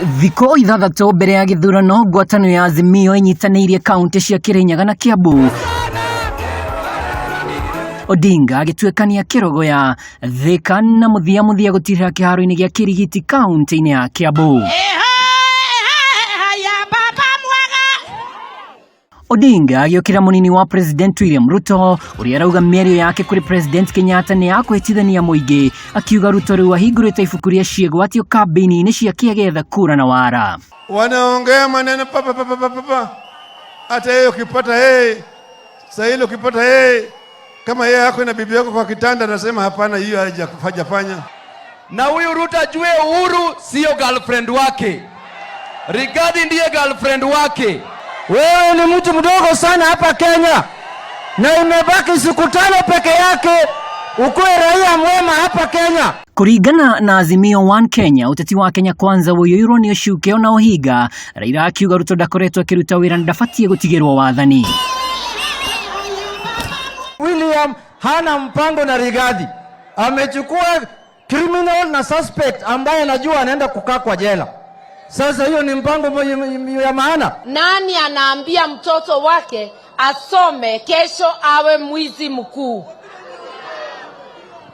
Thiko ithathatũ mbere ya gĩthurano, ngwatanĩro ya Azimio inyitanĩirie kaunti cia Kirinyaga na Kiambu. Odinga agĩtuĩkania kĩrogo ya Thika na mũthia gũtirĩra kĩharo-inĩ gĩa Kirigiti kaunti-ini ya Kiambu. Odinga agĩũkĩra mũnini wa President William Ruto ũrĩa arauga mĩario yake kũrĩ President Kenyatta nĩ ya kwĩtithania mũingĩ, akiuga Ruto rĩu ahingũrĩte ibuku rĩa ciigwatio kambĩini-inĩ cia kĩagetha kura na wara. Wanaongea maneno papa. Hata yeye ukipata yeye, sasa ile ukipata yeye, kama yeye yako na bibi yako kwa kitanda anasema hapana, hiyo hajafanya. Na huyu Ruto ajue Uhuru sio girlfriend wake. Rigathi ndiye girlfriend wake. Wewe ni mtu mdogo sana hapa Kenya na imebaki siku 5 peke yake ukuwe raia mwema hapa Kenya. Kũringana na Azimio One Kenya, uteti wa Kenya Kwanza woyũirwo nĩ ũcuke ona ũhinga, Raila akiuga Ruto ndakoretwo akĩruta wĩra na ndabatie gũtigĩrwo wathani. William hana mpango na Rigathi. Amechukua criminal na suspect ambaye anajua anaenda kukaa kwa jela. Sasa hiyo ni mpango ya maana. Nani anaambia mtoto wake asome kesho awe mwizi mkuu?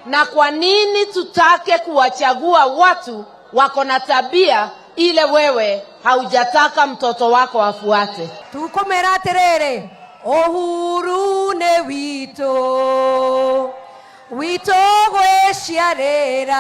Na kwa nini tutake kuwachagua watu wako na tabia ile wewe haujataka mtoto wako afuate? Tukomera atiriri, Uhuru ne wito gwiciarira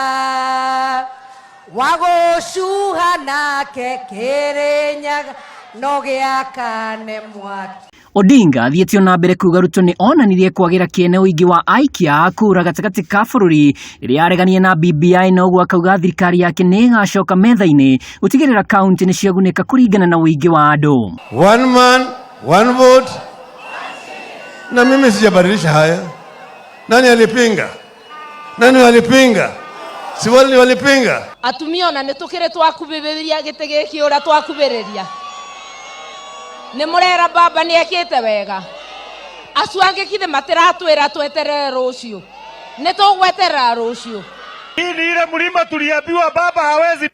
wagoshuha nake Kirinyaga no giakane mwaki. Odinga athiĩte na mbere kuuga Ruto nĩ onanirie kwagĩra kĩene ũingĩ wa aikia a kura gatagatĩ ka bũrũri rĩrĩa aregania na BBI, na ũguo akauga thirikari yake nĩ ĩgacoka metha-inĩ gũtigĩrĩra kaunti nĩ ciagunĩka kũringana na ũingĩ wa andũ. One man, one vote. Na mimi sijabadilisha haya. Nani alipinga? Si wale walipinga? Atumia ona nitukire twakubibiria gite giki ura twakubiriria. Ni murera baba ni ekite wega. Acuange kithe matiratwira tweterere rucio. Ni tugweterera rucio. Hii ni ile mlima tuliambiwa baba hawezi.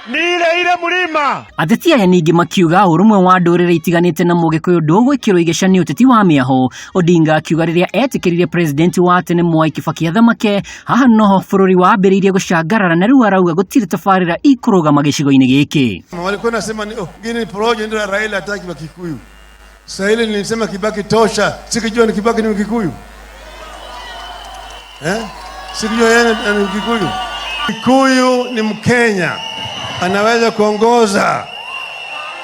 Ni ile mlima. Ateti aya ningĩ makiuga ũrũmwe wa ndũrĩrĩ itiganĩte na Mũgĩkũyũ ndũgwĩkĩrwo igeca nĩ ũteti wa mĩaho. Odinga akiuga rĩrĩa etĩkĩrire President wa tene Mwai Kibaki athamake, haha noho bũrũri wambĩrĩirie gũcangarara na rĩu arauga gũtirĩ tabarĩra ikũrũgama gĩcigo-inĩ gĩkĩ. Walikuwa nasema ni gini project ndio Raila hataki Wakikuyu. Sasa ile nilisema Kibaki tosha, sikijua ni Kibaki ni Mkikuyu. Sikijua yeye ni Mkikuyu. Kikuyu ni Mkenya. Anaweza kuongoza.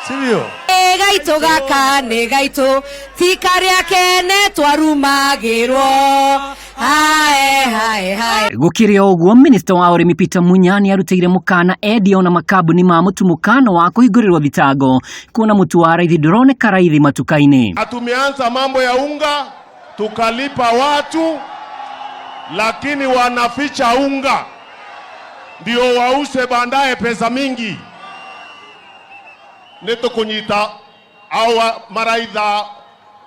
Sivyo? Gaito gaka nĩ gaito tika rĩake nĩ twarumagĩrwo. Hae. Gũkĩrĩ ũguo, Minister wa ũrĩmi Peter Munya nĩ arutĩire mũkana endia ona makambuni ma mũtumũkano wa kũhingũrĩrwo thitango kuona mũtu wa raithi ndũroneka raithi matuka-inĩ. Tumeanza mambo ya unga, tukalipa watu, lakini wanaficha unga ndio wause bandaye pesa mingi. Neto kunyita au maraitha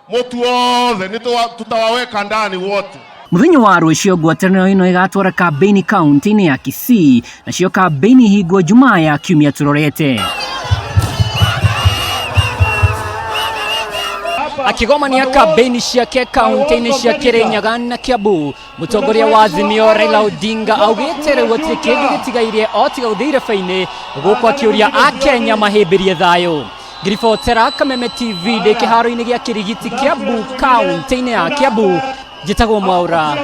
mutu wothe tutawaweka ndani wote. Mũthenya wa rũciũ ngwatanĩro ĩno ĩgatwara kambĩini kaunti-inĩ ya Kisii, nacio kambĩini hingwo Jumaa ya kiumia tũrorete. Akigomania kambĩini ciake kaunti-inĩ cia Kirinyaga na Kiambu, mũtongoria wa Azimio Raila Odinga augĩte rĩu gũtirĩ kĩndũ gĩtigaire o tiga gũthiĩ irebe-inĩ gũkũ akĩũria akenya mahĩmbĩrie thayũ. Ngiribotera Kameme TV ndĩ kĩharo-inĩ gĩa Kirigiti Kiambu kaunti-inĩ ya Kiambu, njĩtagwo Mwaura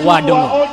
wa Ndong'o.